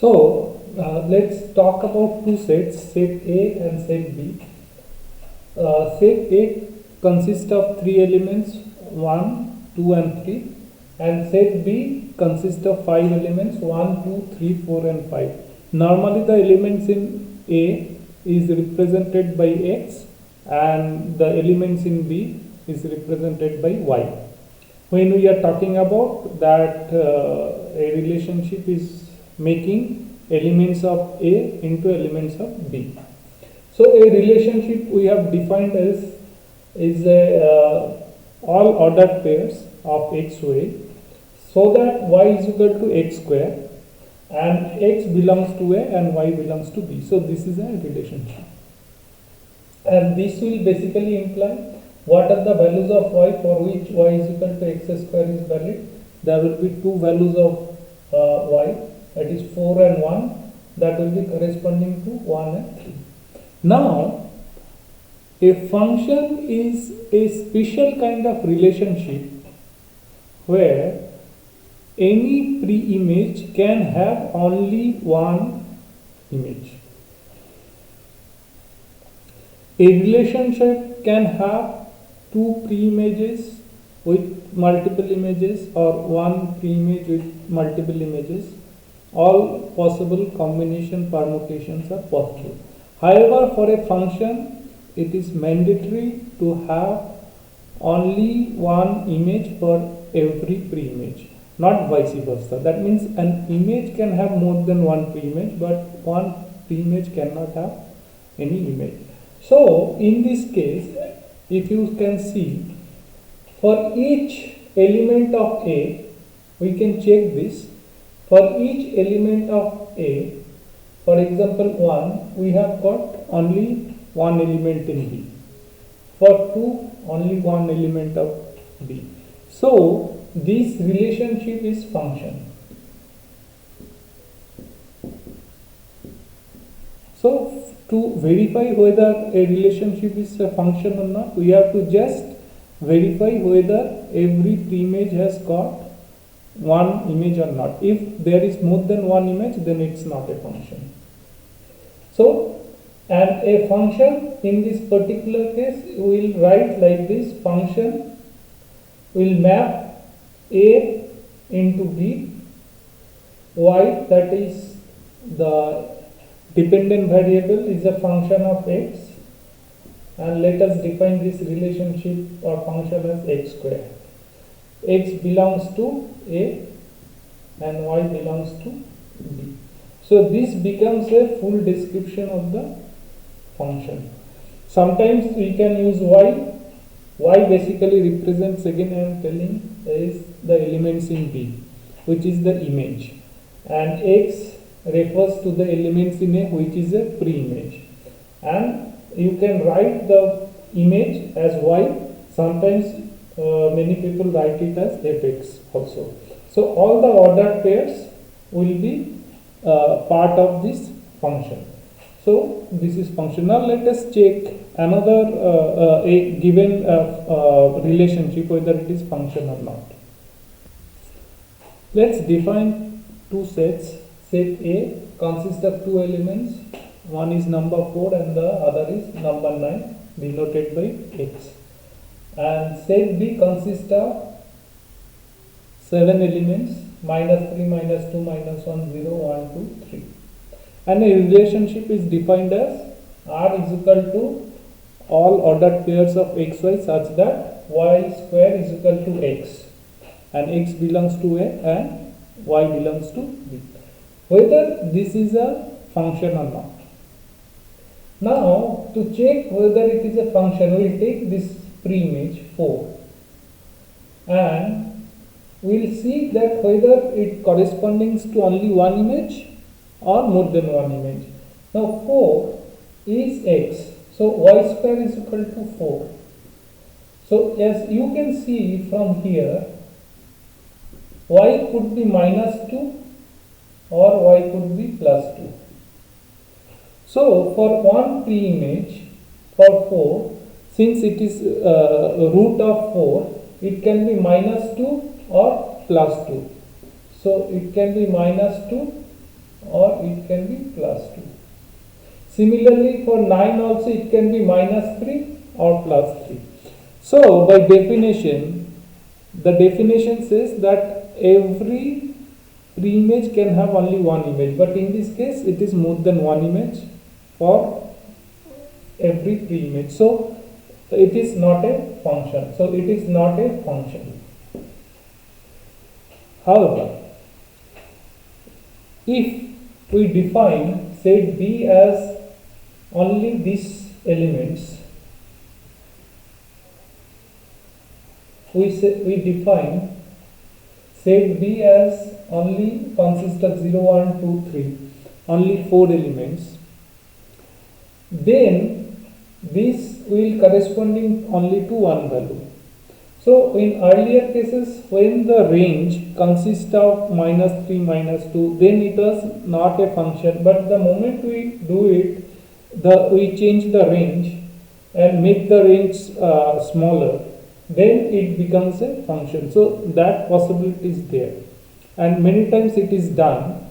Let's talk about two sets, set A and set B. Set A consists of three elements 1, 2 and 3, and set B consists of 5 elements 1, 2, 3, 4 and 5. Normally the elements in A is represented by X and the elements in B is represented by Y. When we are talking about that a relationship is making elements of A into elements of B. So a relationship we have defined as is a all ordered pairs of XY, so that Y is equal to X square and X belongs to A and Y belongs to B. So this is a relationship, and this will basically imply what are the values of Y for which Y is equal to X square is valid. There will be two values of Y, that is 4 and 1, that will be corresponding to 1 and 3. Now, a function is a special kind of relationship where any pre-image can have only one image. A relationship can have two pre-images with multiple images or one pre-image with multiple images. All possible combination permutations are possible. However, for a function, it is mandatory to have only one image for every pre-image, not vice versa. That means an image can have more than one pre-image, but one pre-image cannot have any image. So, in this case, if you can see, for each element of A, we can check this. For each element of A, for example 1, we have got only one element in B. For 2, only one element of B. So, this relationship is function. So, to verify whether a relationship is a function or not, we have to just verify whether every pre-image has got one image or not. If there is more than one image, then it's not a function. So, and a function in this particular case, we will write like this: function will map A into B, Y, that is the dependent variable, is a function of X, and let us define this relationship or function as X square. X belongs to A and Y belongs to B. So this becomes a full description of the function. Sometimes we can use Y. Y basically represents, again I am telling, is the elements in B, which is the image, and X refers to the elements in A, which is a pre-image, and you can write the image as Y. Sometimes many people write it as fx also. So all the ordered pairs will be part of this function. So this is function. Now let us check another a given relationship, whether it is function or not. Let's define two sets. Set A consists of two elements. One is number 4 and the other is number 9, denoted by X. And set B consists of 7 elements, -3, -2, -1, 0, 1, 2, 3. And a relationship is defined as R is equal to all ordered pairs of XY such that Y square is equal to X, and X belongs to A and Y belongs to B. Whether this is a function or not. Now, to check whether it is a function, we will take this pre-image 4 and we will see that whether it corresponding to only one image or more than one image. Now 4 is X, so Y square is equal to 4. So as you can see from here, Y could be -2 or Y could be +2. So for one pre-image for 4, since it is root of 4, it can be -2 or +2. So it can be -2 or it can be plus 2. Similarly, for 9 also it can be minus 3 or plus 3. So, by definition, the definition says that every pre-image can have only one image, but in this case it is more than one image for every pre-image. So, it is not a function. So, it is not a function. However, if we define set B as only these elements, we define set B as only consists of 0, 1, 2, 3, only 4 elements, then this will corresponding only to one value. So in earlier cases, when the range consists of minus 3, minus 2, then it was not a function, but the moment we do it, we change the range and make the range smaller, then it becomes a function. So that possibility is there, and many times it is done.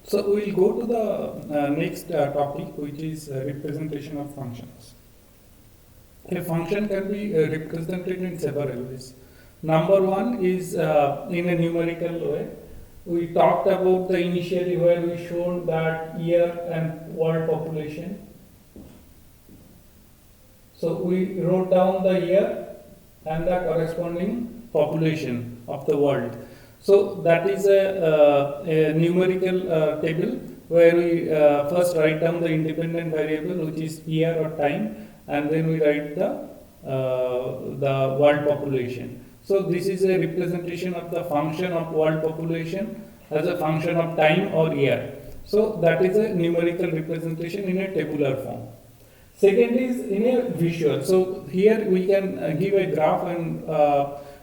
So we will go to the next topic, which is representation of functions. A function can be represented in several ways. Number one is in a numerical way. We talked about the initially where we showed that year and world population. So we wrote down the year and the corresponding population of the world. So that is a numerical table where we first write down the independent variable, which is year or time, and then we write the world population. So this is a representation of the function of world population as a function of time or year. So that is a numerical representation in a tabular form. Second is in a visual. So here we can give a graph, and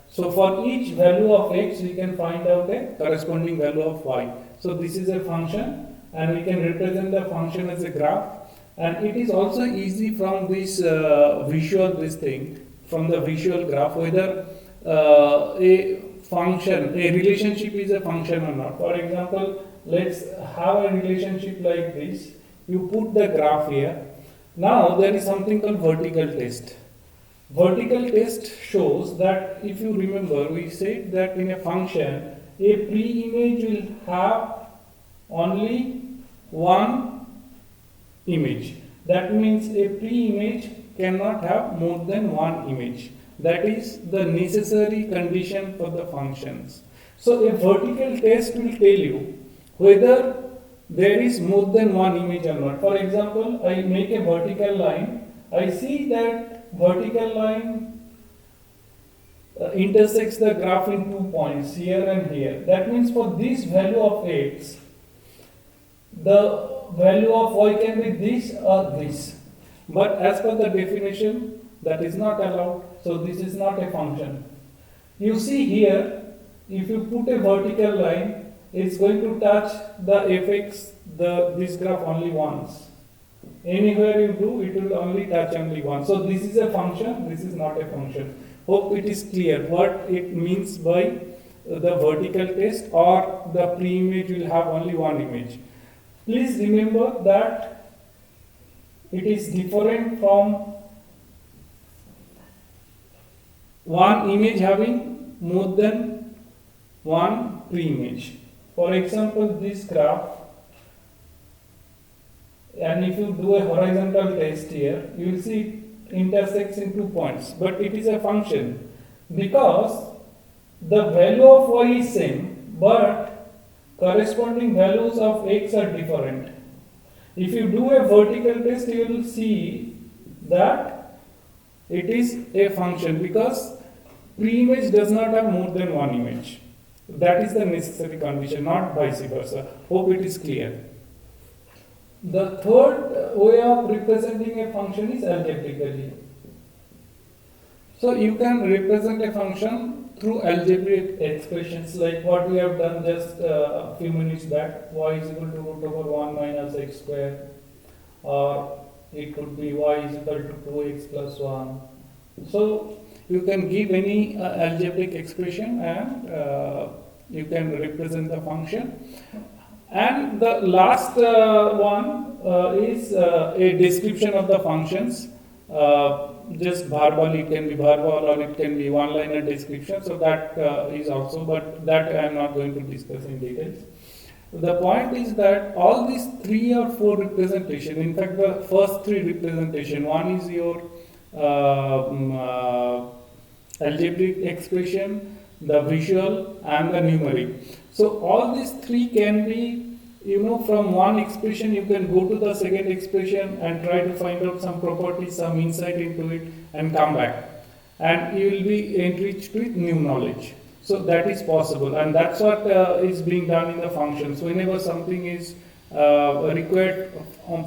so for each value of x we can find out a corresponding value of y. So this is a function, and we can represent the function as a graph. And it is also easy from this from the visual graph, whether a function, a relationship is a function or not. For example, let's have a relationship like this. You put the graph here. Now there is something called vertical test. Vertical test shows that, if you remember, we said that in a function, a pre-image will have only one image. That means a pre-image cannot have more than one image. That is the necessary condition for the functions. So a vertical test will tell you whether there is more than one image or not. For example, I make a vertical line. I see that vertical line intersects the graph in 2 points, here and here. That means for this value of x, the value of y can be this or this. But as per the definition, that is not allowed. So this is not a function. You see here, if you put a vertical line, it's going to touch the fx, this graph only once. Anywhere you do, it will only touch only once. So this is a function, this is not a function. Hope it is clear what it means by the vertical test, or the pre-image will have only one image. Please remember that it is different from one image having more than one pre-image. For example, this graph, and if you do a horizontal test here, you will see it intersects in 2 points, but it is a function because the value of y is same, but corresponding values of x are different. If you do a vertical test, you will see that it is a function because pre-image does not have more than one image. That is the necessary condition, not vice versa. Hope it is clear. The third way of representing a function is algebraically. So you can represent a function through algebraic expressions like what we have done just a few minutes back. Y is equal to root over 1 minus x square, or it could be y is equal to 2x plus 1. So you can give any algebraic expression and you can represent the function. And the last one is a description of the functions. Just verbal, it can be verbal or it can be one-liner description. So that is also, but that I am not going to discuss in details. The point is that all these 3 or 4 representation, in fact the first 3 representation, one is your algebraic expression, the visual and the numeric. So all these 3 can be, from one expression you can go to the second expression and try to find out some properties, some insight into it and come back. And you will be enriched with new knowledge. So that is possible, and that's what is being done in the functions. Whenever something is required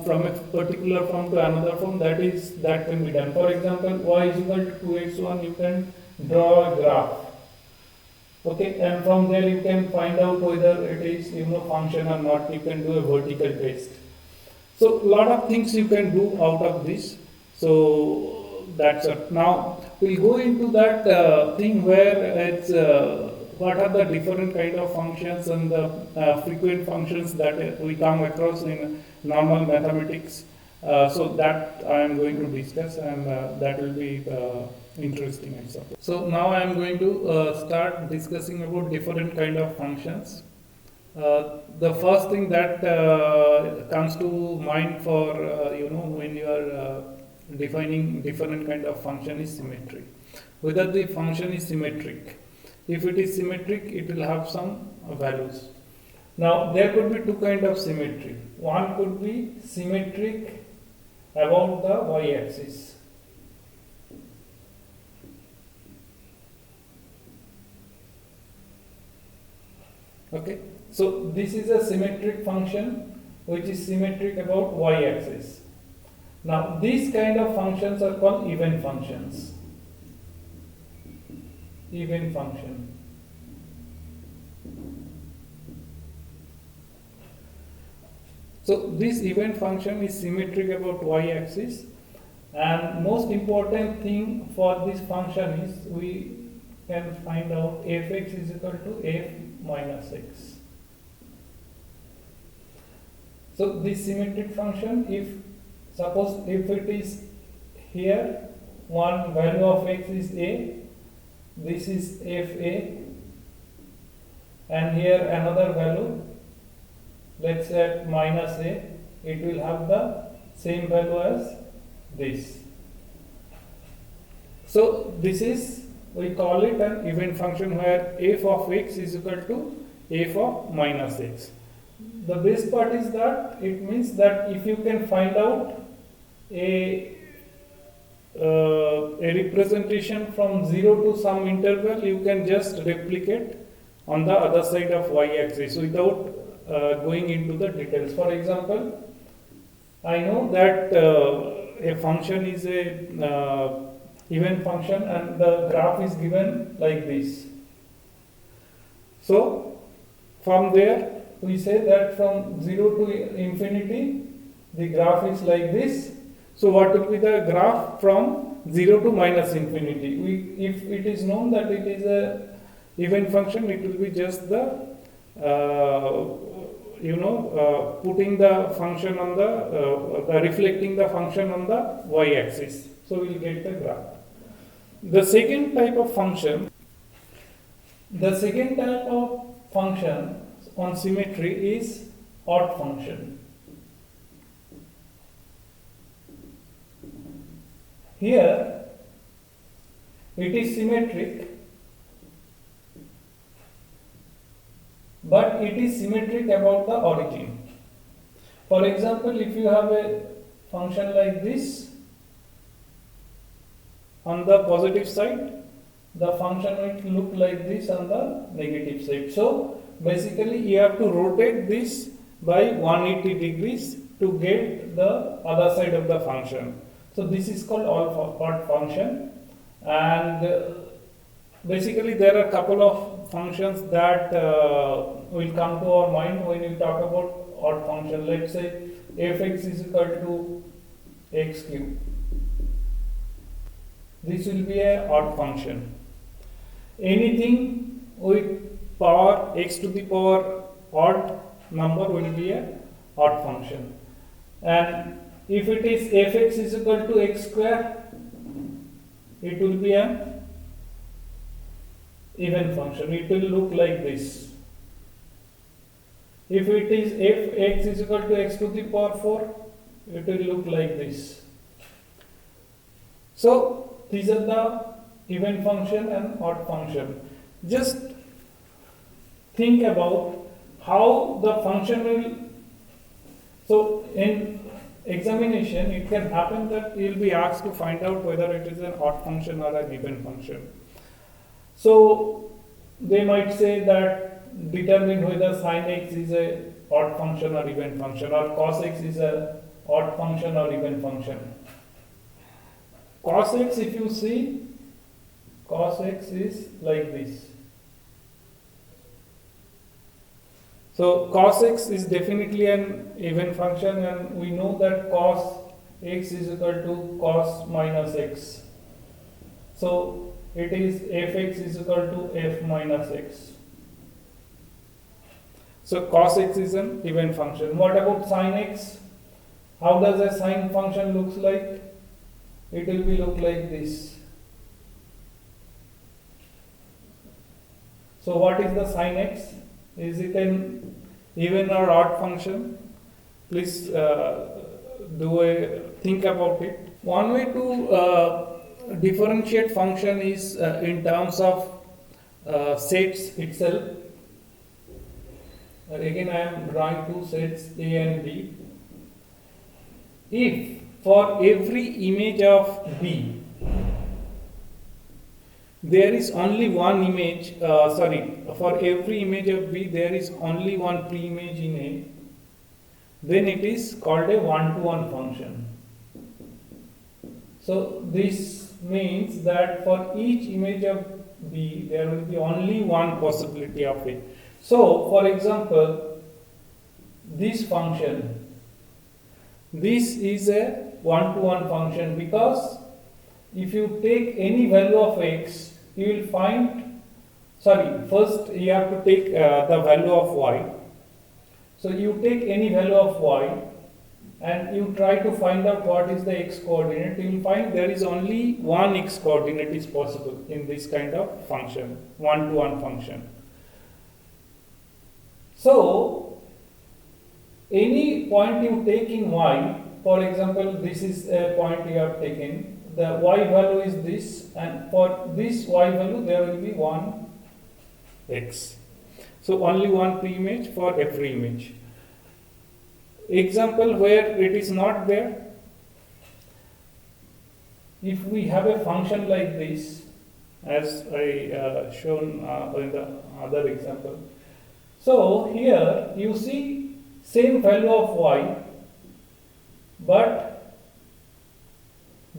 from a particular form to another form, that can be done. For example, y is equal to 2x1, you can draw a graph. Okay, and from there you can find out whether it is function or not. You can do a vertical test. So a lot of things you can do out of this. So that's it. Now we'll go into that thing where it's what are the different kind of functions and the frequent functions that we come across in normal mathematics. So that I am going to discuss, and that will be interesting, I suppose. So now I am going to start discussing about different kind of functions. The first thing that comes to mind for when you are defining different kind of function is symmetry. Whether the function is symmetric. If it is symmetric, it will have some values. Now there could be 2 kinds of symmetry. One could be symmetric about the y-axis. Okay, so this is a symmetric function which is symmetric about y-axis. Now these kind of functions are called even functions. Even function. So this even function is symmetric about y-axis, and most important thing for this function is we can find out fx is equal to f minus x. So this symmetric function, if suppose if it is here one value of x is a, this is fa, and here another value, let's say minus a, it will have the same value as this. So this is, we call it an even function where f of x is equal to f of minus x. The best part is that it means that if you can find out a representation from 0 to some interval, you can just replicate on the other side of y-axis without going into the details. For example, I know that a function is a even function and the graph is given like this. So from there we say that from 0 to infinity the graph is like this. So what will be the graph from 0 to minus infinity? If it is known that it is a even function, it will be just the putting the function on the reflecting the function on the y-axis. So we will get the graph. The second type of function on symmetry is odd function. Here it is symmetric, but it is symmetric about the origin. For example, if you have a function like this, on the positive side, the function will look like this on the negative side. So basically you have to rotate this by 180 degrees to get the other side of the function. So this is called odd function, and basically there are a couple of functions that will come to our mind when we talk about odd function. Let's say fx is equal to x cube. This will be an odd function. Anything with power x to the power odd number will be a odd function. And if it is fx is equal to x square, it will be an even function. It will look like this. If it is fx is equal to x to the power 4, it will look like this. So these are the even function and odd function. Just think about how the function will. So in examination, it can happen that you will be asked to find out whether it is an odd function or an even function. So they might say that determine whether sin x is a odd function or even function, or cos x is a odd function or even function. Cos x, if you see, cos x is like this. So cos x is definitely an even function, and we know that cos x is equal to cos minus x. So it is fx is equal to f minus x. So cos x is an even function. What about sin x? How does a sine function looks like? It will be look like this. So what is the sin x? Is it an even or odd function? Please think about it. One way to differentiate function is in terms of sets itself. Again, I am drawing two sets A and B. If for every image of B, there is only one image, for every image of B, there is only one pre-image in A, then it is called a one-to-one function. So this means that for each image of B, there will be only one possibility of A. So, for example, this function, this is a one-to-one function, because if you take any value of x, you will find, first you have to take the value of y. So you take any value of y and you try to find out what is the x coordinate. You will find there is only one x coordinate is possible in this kind of function, one-to-one function. So any point you take in y, for example, this is a point you have taken, the y value is this, and for this y value there will be one x. So only one pre-image for every image. Example where it is not there, if we have a function like this, as I shown in the other example. So here you see same value of y, but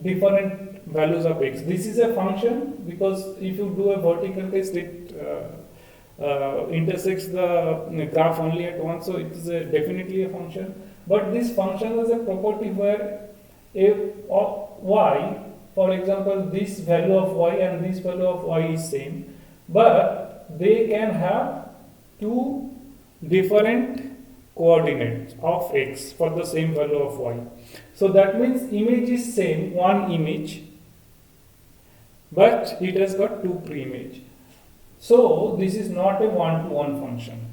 different values of x. This is a function because if you do a vertical test, it intersects the graph only at once, so it is definitely a function. But this function has a property where if of y, for example, this value of y and this value of y is same, but they can have two different coordinates of x for the same value of y. So that means image is same, one image, but it has got two pre-image. So this is not a one-to-one function.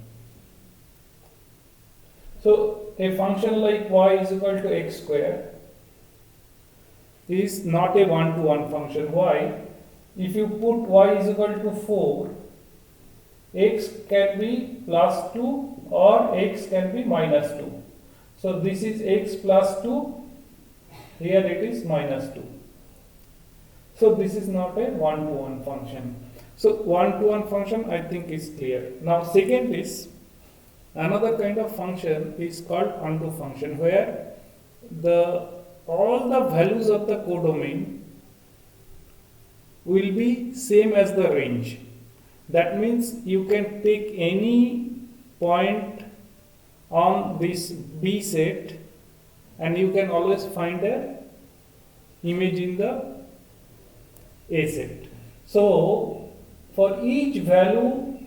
So a function like y is equal to x square is not a one-to-one function. Why? If you put y is equal to 4, x can be plus 2 or x can be minus 2. So this is x plus 2, here it is minus 2. So this is not a one-to-one function. So one-to-one function I think is clear. Now second is, another kind of function is called onto function, where all the values of the codomain will be same as the range. That means you can take any point on this B set and you can always find a image in the A set. So for each value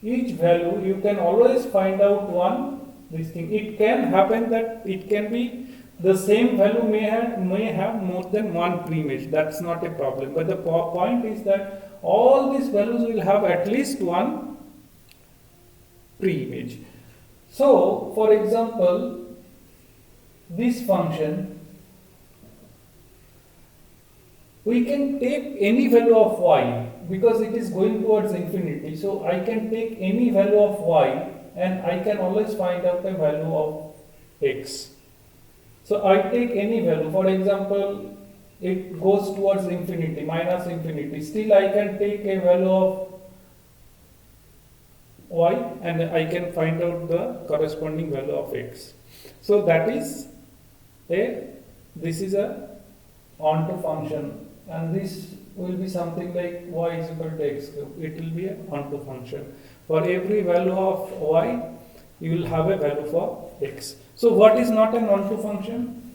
each value you can always find out one this thing. It can happen that it can be the same value may have more than one preimage. That's not a problem. But the point is that all these values will have at least one preimage. So, for example, this function, we can take any value of y because it is going towards infinity. So, I can take any value of y and I can always find out the value of x. So, I take any value, for example, it goes towards infinity, minus infinity. Still, I can take a value of y and I can find out the corresponding value of x. So, that is this is a onto function, and this will be something like y is equal to x cube. It will be an onto function. For every value of y, you will have a value for x. So, what is not an onto function?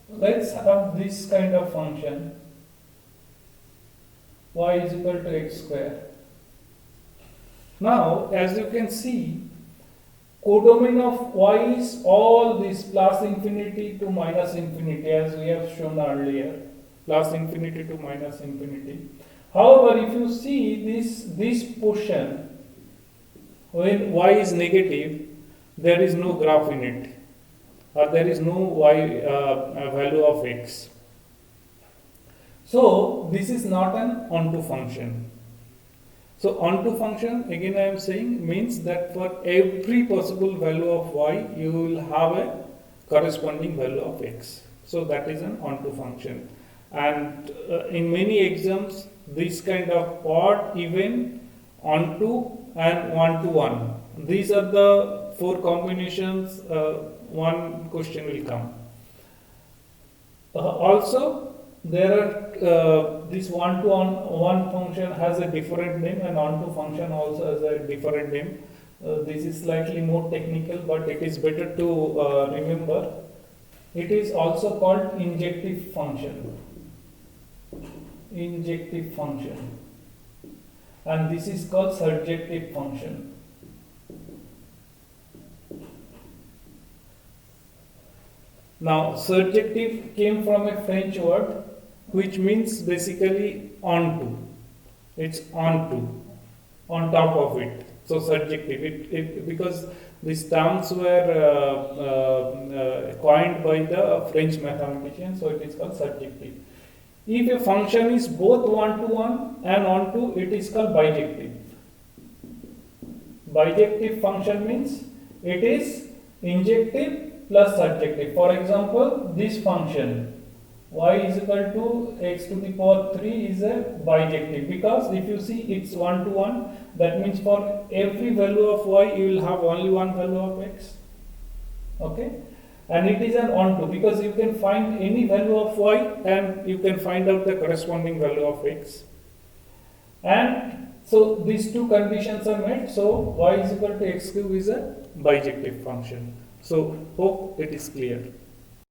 Let's have this kind of function, y is equal to x square. Now, as you can see, codomain of y is all this plus infinity to minus infinity, as we have shown earlier, plus infinity to minus infinity. However, if you see this portion, when y is negative, there is no graph in it, or there is no y value of x. So, this is not an onto function. So, onto function, again I am saying, means that for every possible value of y, you will have a corresponding value of x. So, that is an onto function. And in many exams, this kind of odd, even, onto and one-to-one. These are the four combinations, one question will come. Also, there are this one-to-one function has a different name, and onto function also has a different name. This is slightly more technical, but it is better to remember. It is also called injective function. Injective function. And this is called surjective function. Now, surjective came from a French word which means basically onto. It's onto, on top of it. So, surjective. Because these terms were coined by the French mathematician, so it is called surjective. If a function is both one-to-one and onto, it is called bijective. Bijective function means it is injective plus surjective. For example, this function y is equal to x to the power 3 is a bijective, because if you see it's one-to-one, that means for every value of y you will have only one value of x. Okay? And it is an onto because you can find any value of y and you can find out the corresponding value of x. And so these two conditions are met. So y is equal to x cube is a bijective function. So hope it is clear.